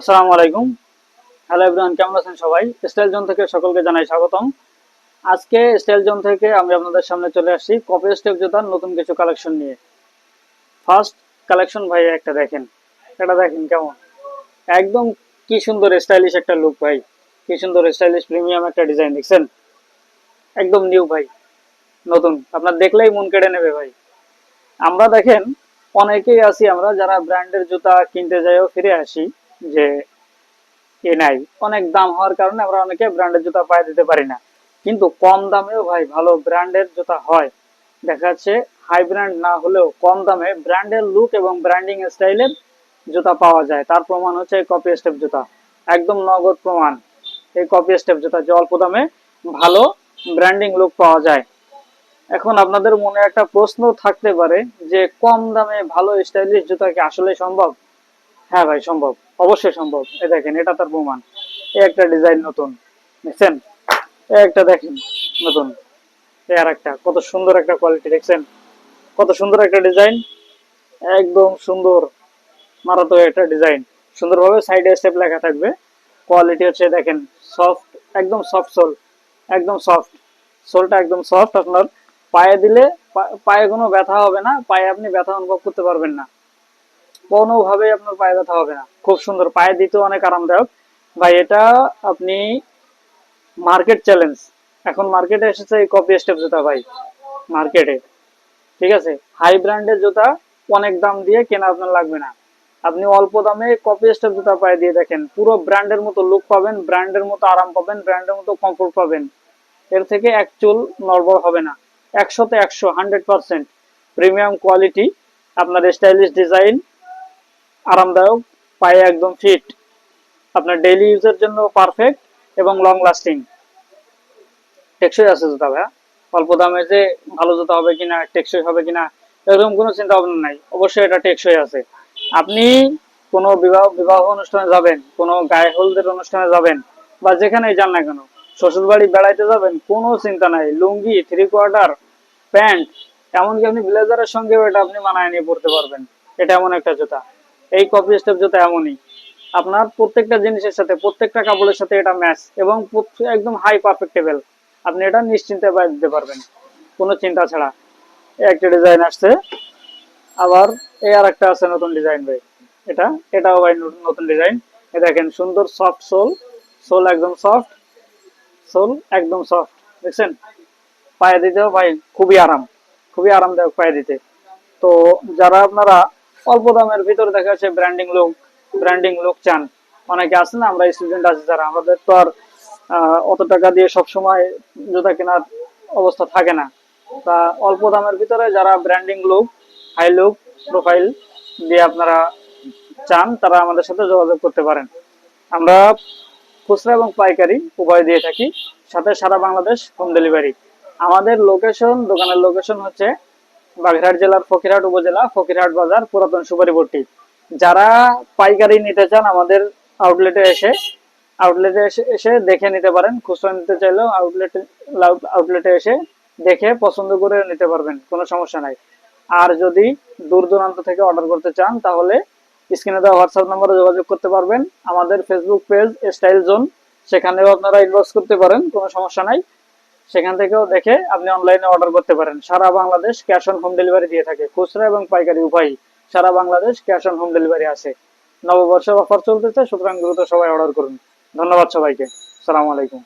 আসসালামু আলাইকুম। Hello everyone, কেমন আছেন সবাই? স্টাইল জোন থেকে সকলকে জানাই স্বাগতম। আজকে স্টাইল জোন থেকে আমি আপনাদের সামনে চলে আসছি কপি স্টেপ জুতার নতুন কিছু কালেকশন নিয়ে। ফার্স্ট কালেকশন ভাই, একটা দেখেন, এটা দেখেন কেমন, একদম কি সুন্দর স্টাইলিশ একটা লুক ভাই, কি সুন্দর স্টাইলিশ প্রিমিয়াম একটা ডিজাইন দেখছেন, একদম নিউ ভাই, নতুন, আপনার দেখলেই মন কেড়ে নেবে ভাই। আমরা দেখেন অনেকেই আছি আমরা যারা ব্র্যান্ডের জুতা কিনতে যাইও ফিরে আসি যে এ নাই, অনেক দাম হওয়ার কারণে আমরা অনেকে ব্র্যান্ডের জুতা পায়ে দিতে পারি না। কিন্তু কম দামেও ভাই ভালো ব্র্যান্ডের জুতা হয়, দেখা যাচ্ছে হাই ব্র্যান্ড না হলেও কম দামে ব্র্যান্ডের লুক এবং ব্র্যান্ডিং স্টাইলের জুতা পাওয়া যায়। তার প্রমাণ হচ্ছে এই কপি স্টেপ জুতা, একদম নগদ প্রমাণ। এই কপি স্টেপ জুতা যে অল্প দামে ভালো ব্র্যান্ডিং লুক পাওয়া যায়। এখন আপনাদের মনে একটা প্রশ্ন থাকতে পারে যে কম দামে ভালো স্টাইলিশ জুতা কি আসলে সম্ভব? হ্যাঁ ভাই সম্ভব, অবশ্যই সম্ভব। এ দেখেন, এটা তার প্রমাণ। এই একটা ডিজাইন নতুন দেখছেন, এই একটা দেখেন নতুন, এই আর একটা কত সুন্দর একটা কোয়ালিটি দেখছেন, কত সুন্দর একটা ডিজাইন, একদম সুন্দর, মারাত্মক একটা ডিজাইন। সুন্দরভাবে সাইডে স্টেপ লেখা থাকবে। কোয়ালিটি হচ্ছে দেখেন সফট, একদম সফট সোল, একদম সফট সোলটা, একদম সফট। আপনার পায়ে দিলে পায়ে কোনো ব্যথা হবে না, পায়ে আপনি ব্যথা অনুভব করতে পারবেন না, কোনোভাবে আপনার পায়ে ব্যথা হবে না। খুব সুন্দর, পায়ে দিতে অনেক আরামদায়ক ভাই। এটা আপনি মার্কেট চ্যালেঞ্জ, এখন মার্কেটে এসেছে এই কপি স্টেপ জুতা ভাই মার্কেটে, ঠিক আছে? হাই ব্র্যান্ডের জুতা অনেক দাম দিয়ে কেনা আপনার লাগবে না, আপনি অল্প দামে কপি স্টেপ জুতা পায়ে দিয়ে দেখেন, পুরো ব্র্যান্ডের মতো লুক পাবেন, ব্র্যান্ডের মতো আরাম পাবেন, ব্র্যান্ডের মতো কমফোর্ট পাবেন। এর থেকে এক চুল নড়বড় হবে না, 100-তে 100, 100% প্রিমিয়াম কোয়ালিটি, আপনার স্টাইলিশ ডিজাইন, আরামদায়ক, পায়ে একদম ফিট, আপনার ডেইলি ইউজের জন্য পারফেক্ট এবং লং লাস্টিং। টেকসই আছে জুতা ভাইয়া, অল্প দামে যে ভালো জুতা হবে কিনা, টেকসই হবে কিনা এরকম কোনো চিন্তা ভাবনা নাই, অবশ্যই এটা টেকসই আছে। আপনি কোনো বিবাহ বিবাহ অনুষ্ঠানে যাবেন, কোনো গায়ে হলদের অনুষ্ঠানে যাবেন, বা যেখানেই যান না কেন, শ্বশুর বাড়ি বেড়াইতে যাবেন, কোনো চিন্তা নাই, লুঙ্গি, থ্রি কোয়ার্টার, প্যান্ট, এমনকি আপনি ব্লেজারের সঙ্গেও এটা আপনি মানায় নিয়ে পড়তে পারবেন। এটা এমন একটা জুতা, এই কপি স্টেপ জুতা এমনই, আপনার প্রত্যেকটা জিনিসের সাথে, প্রত্যেকটা কাপড়ের সাথে এটা ম্যাচ, এবং একদম হাই পারফেক্টেবল, আপনি এটা নিশ্চিন্তে পায়ে দিতে পারবেন কোনো চিন্তা ছাড়া। একটা ডিজাইন আসছে, আবার এই আর একটা আছে নতুন ডিজাইন ভাই, এটা এটাও ভাই নতুন ডিজাইন। এ দেখেন সুন্দর সফট সোল, সোল একদম সফট, সোল একদম সফট দেখছেন, পায়ে দিতেও ভাই খুবই আরাম, খুবই আরামদায়ক পায়ে দিতে। তো যারা আপনারা অল্প দামের ভিতরে দেখা যাচ্ছে ব্র্যান্ডিং লুক চান, অনেকে আছে না, আমরা স্টুডেন্ট আছি যারা, আমাদের তো আর অত টাকা দিয়ে সব সময় জুতা কেনার অবস্থা থাকে না। তা অল্প দামের ভিতরে যারা branding look, high look profile দিয়ে আপনারা চান, তারা আমাদের সাথে যোগাযোগ করতে পারেন। আমরা খুচরা এবং পাইকারি উভয় দিয়ে থাকি, সাথে সারা বাংলাদেশ হোম ডেলিভারি। আমাদের লোকেশন, দোকানের লোকেশন হচ্ছে বাগেরহাট জেলার ফকিরহাট উপজেলা, ফকিরহাট বাজার, পুরাতন সুপারিপট্টি। যারা পাইকারি নিতে চান আমাদের আউটলেটে এসে, আউটলেটে এসে দেখে নিতে পারেন, খুচরা নিতে চাইলেও আউটলেটে এসে দেখে পছন্দ করে নিতে পারবেন, কোনো সমস্যা নাই। আর যদি দূর দূরান্ত থেকে অর্ডার করতে চান তাহলে স্ক্রিনে দেওয়া হোয়াটসঅ্যাপ নম্বরে যোগাযোগ করতে পারবেন। আমাদের ফেসবুক পেজ স্টাইল জোন, সেখানেও আপনারা ইনবক্স করতে পারেন, কোনো সমস্যা নাই। সেখান থেকেও দেখে আপনি অনলাইনে অর্ডার করতে পারেন। সারা Bangladesh cash on home delivery দিয়ে থাকে, খুচরা এবং পাইকারি উভয়ই। সারা Bangladesh cash on home delivery আছে। নববর্ষের অফার চলতেছে, সুতরাং দ্রুত সবাই অর্ডার করুন। ধন্যবাদ সবাইকে, সালাম আলাইকুম।